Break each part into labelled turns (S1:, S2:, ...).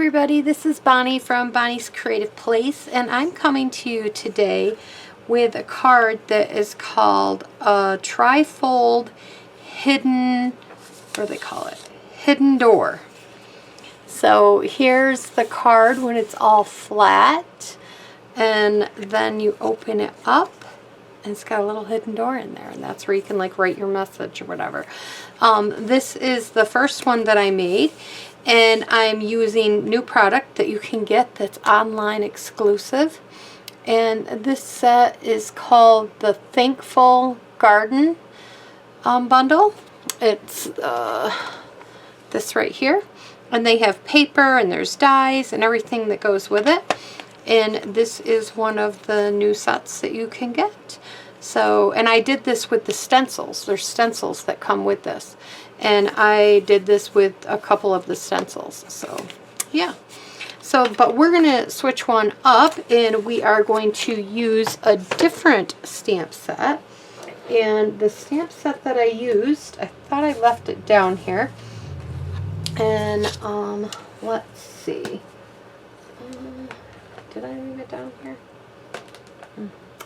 S1: everybody, this is Bonnie from Bonnie's Creative Place, and I'm coming to you today with a card that is called a Trifold Hidden, what do they call it? Hidden Door. So here's the card when it's all flat, and then you open it up and it's got a little hidden door in there, and that's where you can like write your message or whatever. This is the first one that I made, and I'm using new product that you can get that's online exclusive. And this set is called the Thankful Garden bundle. It's this right here, and they have paper and there's dies and everything that goes with it. And this is one of the new sets that you can get. So, and I did this with the stencils. There's stencils that come with this. And I did this with a couple of the stencils. So, yeah. So, but we're going to switch one up, and we are going to use a different stamp set. And the stamp set that I used, I thought I left it down here. And, let's see. Did I leave it down here?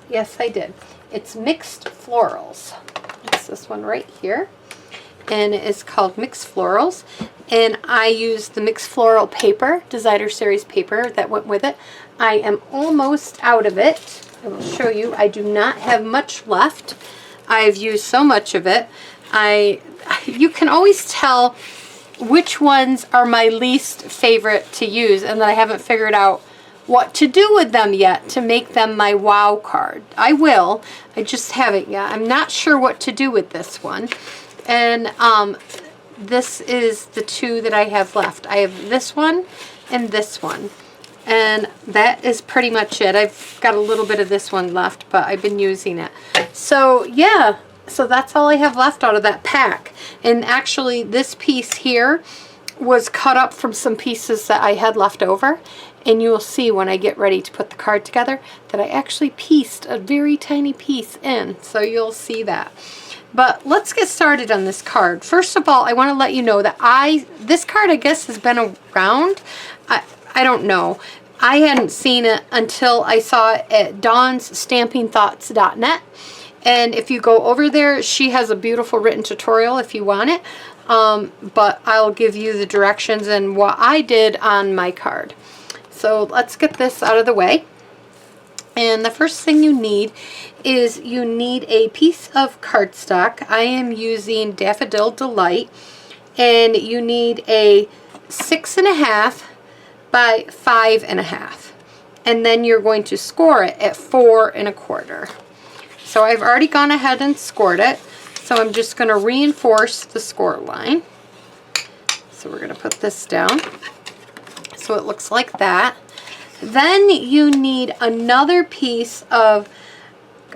S1: Yes, I did. It's Mixed Florals. It's this one right here. And it's called Mixed Florals. And I used the Mixed Floral paper, Designer Series paper that went with it. I am almost out of it. I will show you. I do not have much left. I've used so much of it. You can always tell which ones are my least favorite to use, and that I haven't figured out what to do with them yet to make them my wow card. I will. I just haven't yet. I'm not sure what to do with this one. And this is the two that I have left. I have this one and this one. And that is pretty much it. I've got a little bit of this one left, but I've been using it. So yeah, so that's all I have left out of that pack. And actually this piece here was cut up from some pieces that I had left over. And you will see when I get ready to put the card together that I actually pieced a very tiny piece in. So you'll see that. But let's get started on this card. First of all, I want to let you know that this card I guess has been around. I don't know. I hadn't seen it until I saw it at dawnsstampingthoughts.net. And if you go over there, she has a beautiful written tutorial if you want it. But I'll give you the directions and what I did on my card. So let's get this out of the way. And the first thing you need is you need a piece of cardstock. I am using Daffodil Delight, and you need a 6.5 by 5.5, and then you're going to score it at 4.25. So I've already gone ahead and scored it, so I'm just going to reinforce the score line. So we're going to put this down so it looks like that. Then you need another piece of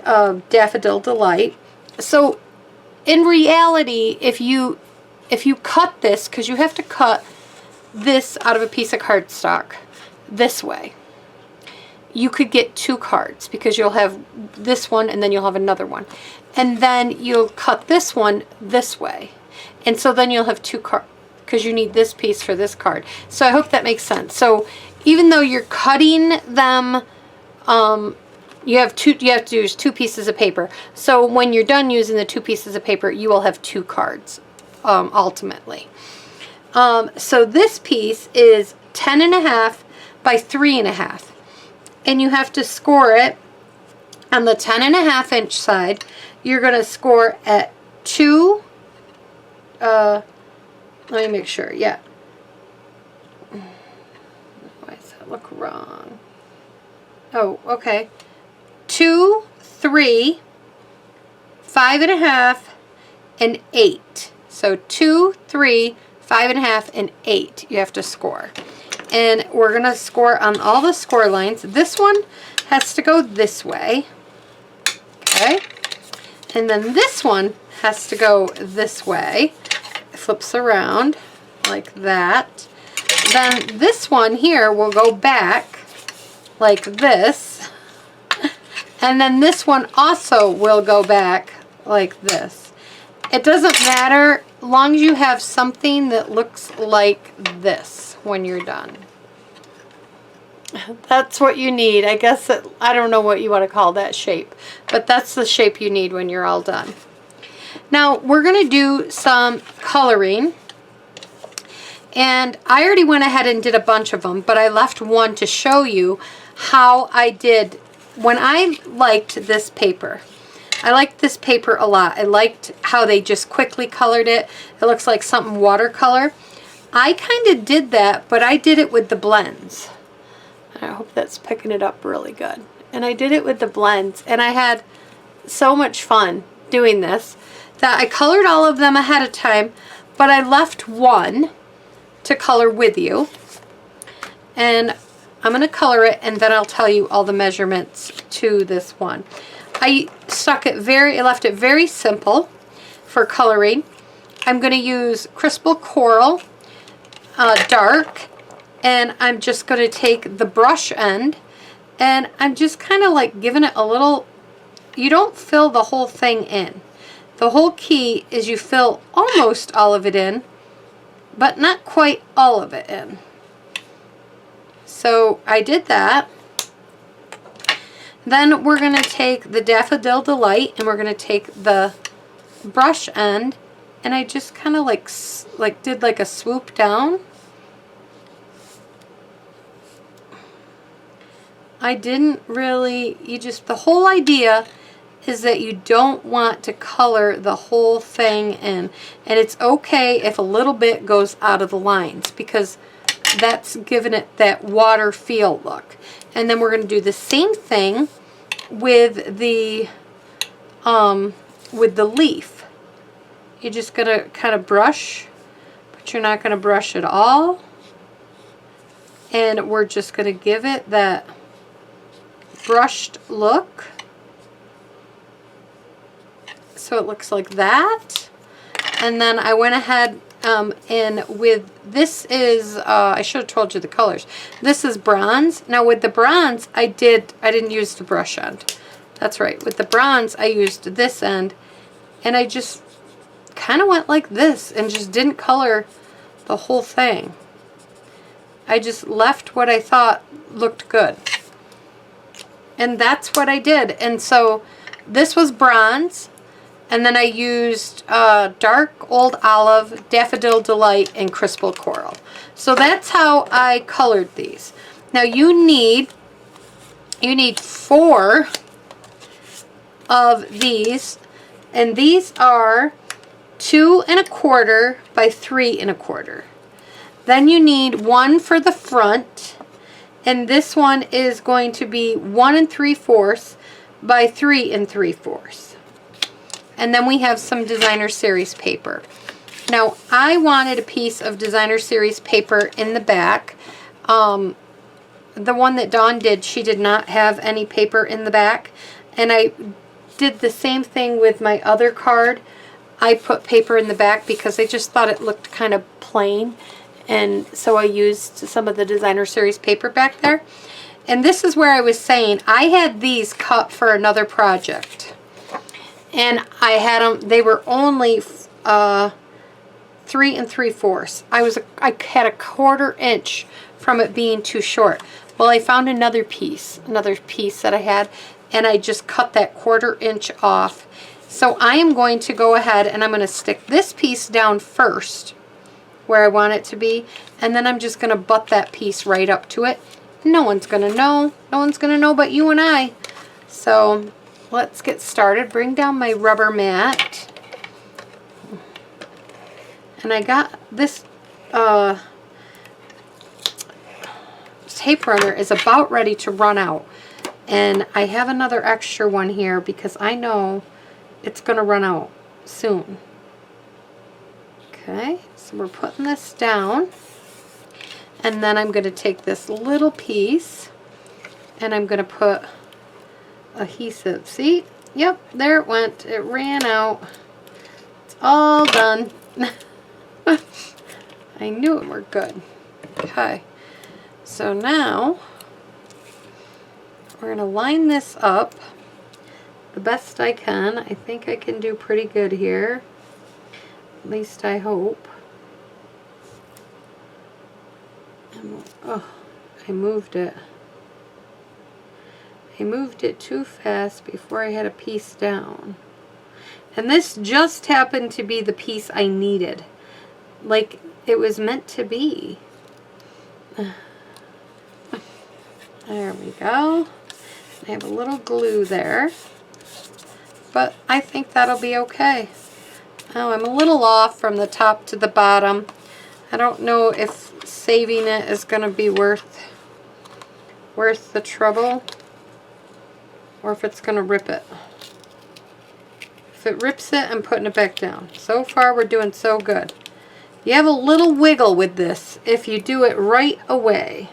S1: Daffodil Delight. So in reality, if you cut this, because you have to cut this out of a piece of cardstock this way, you could get two cards, because you'll have this one and then you'll have another one, and then you'll cut this one this way, and so then you'll have two cards, because you need this piece for this card. So I hope that makes sense. So even though you're cutting them, you have to use two pieces of paper. So when you're done using the two pieces of paper, you will have two cards ultimately. So this piece is 10.5 by 3.5, and you have to score it on the 10.5 inch side. You're going to score at 2. Let me make sure. Yeah. Why does that look wrong? Oh, okay. 2, 3, 5.5, and 8. So 2, 3, 5.5, and 8 you have to score. And we're going to score on all the score lines. This one has to go this way. Okay. And then this one has to go this way. It flips around like that. Then this one here will go back like this. And then this one also will go back like this. It doesn't matter, as long as you have something that looks like this when you're done. That's what you need. I guess I don't know what you want to call that shape, but that's the shape you need when you're all done. Now we're going to do some coloring, and I already went ahead and did a bunch of them, but I left one to show you how I did when I liked this paper. I liked this paper a lot. I liked how they just quickly colored it. It looks like something watercolor. I kind of did that, but I did it with the blends. I hope that's picking it up really good. And I did it with the blends, and I had so much fun doing this that I colored all of them ahead of time, but I left one to color with you. And I'm going to color it, and then I'll tell you all the measurements to this one. I left it very simple for coloring. I'm going to use Crystal Coral Dark, and I'm just going to take the brush end, and I'm just kind of like giving it a little, you don't fill the whole thing in. The whole key is you fill almost all of it in, but not quite all of it in. So I did that. Then we're going to take the Daffodil Delight, and we're going to take the brush end, and I just kind of like did like a swoop down. I didn't really, the whole idea is that you don't want to color the whole thing in, and it's okay if a little bit goes out of the lines, because that's giving it that water feel look. And then we're going to do the same thing with the leaf. You're just going to kind of brush, but you're not going to brush at all. And we're just going to give it that brushed look. So it looks like that. And then I went ahead and with this is I should have told you the colors. This is bronze. Now with the bronze I didn't use the brush end. That's right. With the bronze I used this end, and I just kind of went like this and just didn't color the whole thing. I just left what I thought looked good. And that's what I did. And so this was bronze. And then I used dark old olive, Daffodil Delight, and Crystal Coral. So that's how I colored these. Now you need 4 of these, and these are 2 1/4 by 3 1/4. Then you need 1 for the front, and this one is going to be 1 3/4 by 3 3/4. And then we have some Designer Series paper. Now, I wanted a piece of Designer Series paper in the back. The one that Dawn did, she did not have any paper in the back. And I did the same thing with my other card. I put paper in the back because I just thought it looked kind of plain. And so I used some of the Designer Series paper back there. And this is where I was saying, I had these cut for another project. And I had them, they were only 3 3/4. I had a 1/4 inch from it being too short. Well, I found another piece that I had, and I just cut that 1/4 inch off. So I am going to go ahead and I'm going to stick this piece down first where I want it to be, and then I'm just going to butt that piece right up to it. No one's going to know. No one's going to know but you and I. So let's get started. Bring down my rubber mat. And I got this tape runner is about ready to run out. And I have another extra one here because I know it's going to run out soon. Okay, so we're putting this down. And then I'm going to take this little piece and I'm going to put adhesive. See? Yep, there it went. It ran out. It's all done. I knew it. We're good. Okay. So now we're going to line this up the best I can. I think I can do pretty good here. At least I hope. And, oh, I moved it. I moved it too fast before I had a piece down. And this just happened to be the piece I needed. Like it was meant to be. There we go. I have a little glue there. But I think that'll be okay. Oh, I'm a little off from the top to the bottom. I don't know if saving it is going to be worth the trouble, or if it's going to rip it. If it rips it, I'm putting it back down. So far, we're doing so good. You have a little wiggle with this if you do it right away.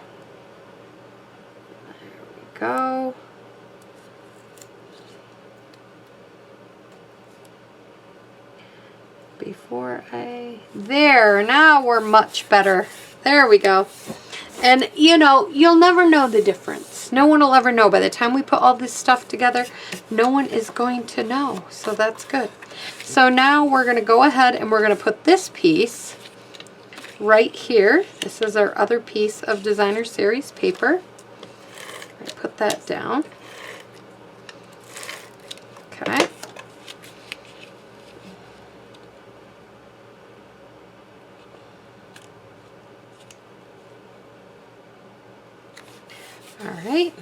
S1: There we go. There, now we're much better. There we go. And you know, you'll never know the difference. No one will ever know. By the time we put all this stuff together, no one is going to know. So that's good. So now we're going to go ahead and we're going to put this piece right here. This is our other piece of Designer Series paper. Put that down. Okay. Alright,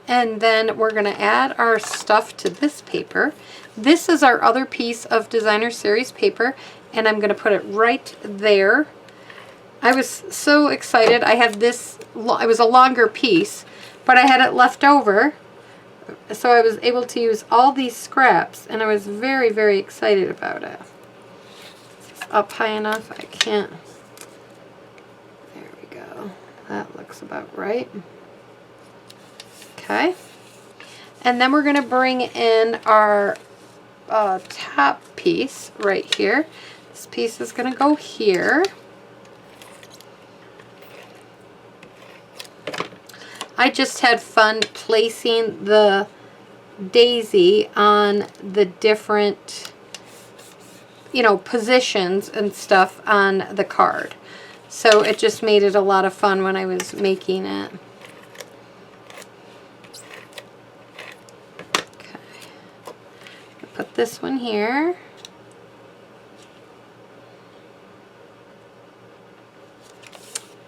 S1: and then we're going to add our stuff to this paper. This is our other piece of Designer Series paper, and I'm going to put it right there. I was so excited. I had this, it was a longer piece, but I had it left over, so I was able to use all these scraps, and I was very, very excited about it. It's up high enough, I can't. There we go. That looks about right. Okay, and then we're going to bring in our top piece right here. This piece is going to go here. I just had fun placing the daisy on the different, you know, positions and stuff on the card. So it just made it a lot of fun when I was making it. Put this one here.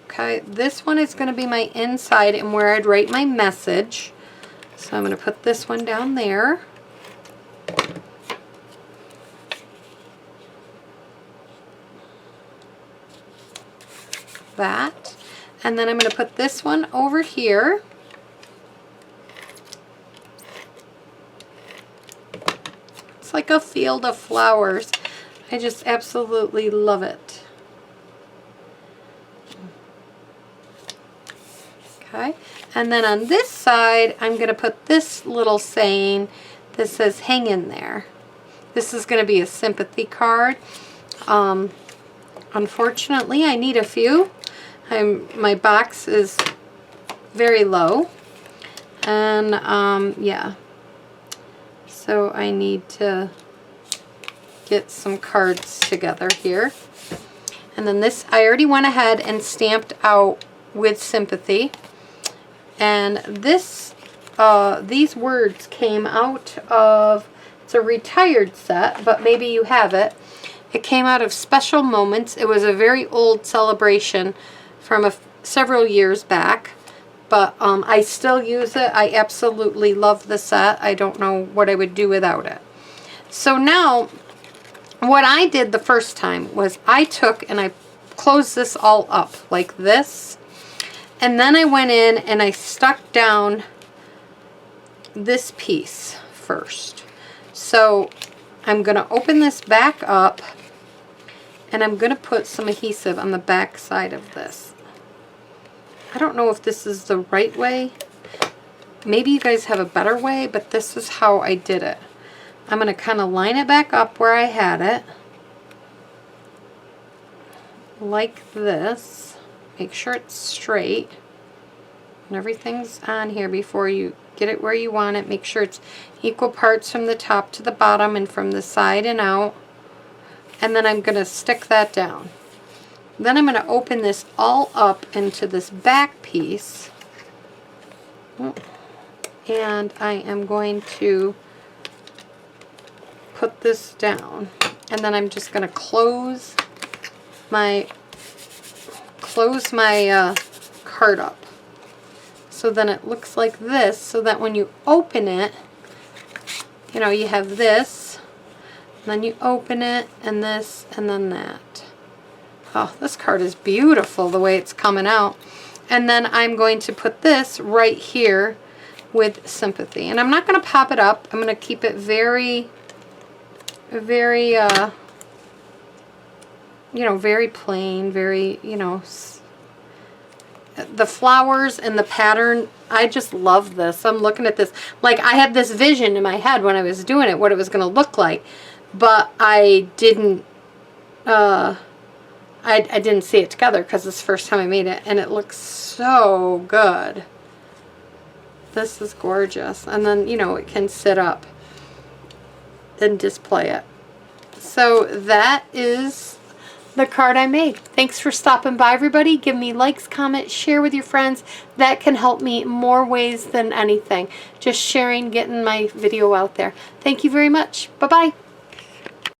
S1: Okay, this one is going to be my inside and where I'd write my message. So I'm going to put this one down there. That. And then I'm going to put this one over here. It's like a field of flowers. I just absolutely love it. Okay, and then on this side, I'm going to put this little saying that says hang in there. This is going to be a sympathy card. Unfortunately, I need a few. My box is very low. And yeah. So I need to get some cards together here. And then this, I already went ahead and stamped out with sympathy. And this, these words came out of, it's a retired set, but maybe you have it. It came out of Special Moments. It was a very old celebration from several years back. But I still use it. I absolutely love the set. I don't know what I would do without it. So now, what I did the first time was I took and I closed this all up like this. And then I went in and I stuck down this piece first. So I'm going to open this back up and I'm going to put some adhesive on the back side of this. I don't know if this is the right way. Maybe you guys have a better way, but this is how I did it. I'm going to kind of line it back up where I had it. Like this. Make sure it's straight. And everything's on here before you get it where you want it. Make sure it's equal parts from the top to the bottom and from the side and out. And then I'm going to stick that down. Then I'm going to open this all up into this back piece. And I am going to put this down. And then I'm just going to close my card up. So then it looks like this, so that when you open it, you know, you have this, and then you open it, and this, and then that. Oh, this card is beautiful the way it's coming out. And then I'm going to put this right here with sympathy. And I'm not going to pop it up. I'm going to keep it very, very, you know, very plain, very, you know, the flowers and the pattern, I just love this. I'm looking at this, like I had this vision in my head when I was doing it, what it was going to look like, but I didn't, I didn't see it together because it's the first time I made it, and it looks so good. This is gorgeous. And then, you know, it can sit up and display it. So that is the card I made. Thanks for stopping by, everybody. Give me likes, comments, share with your friends. That can help me more ways than anything. Just sharing, getting my video out there. Thank you very much. Bye-bye.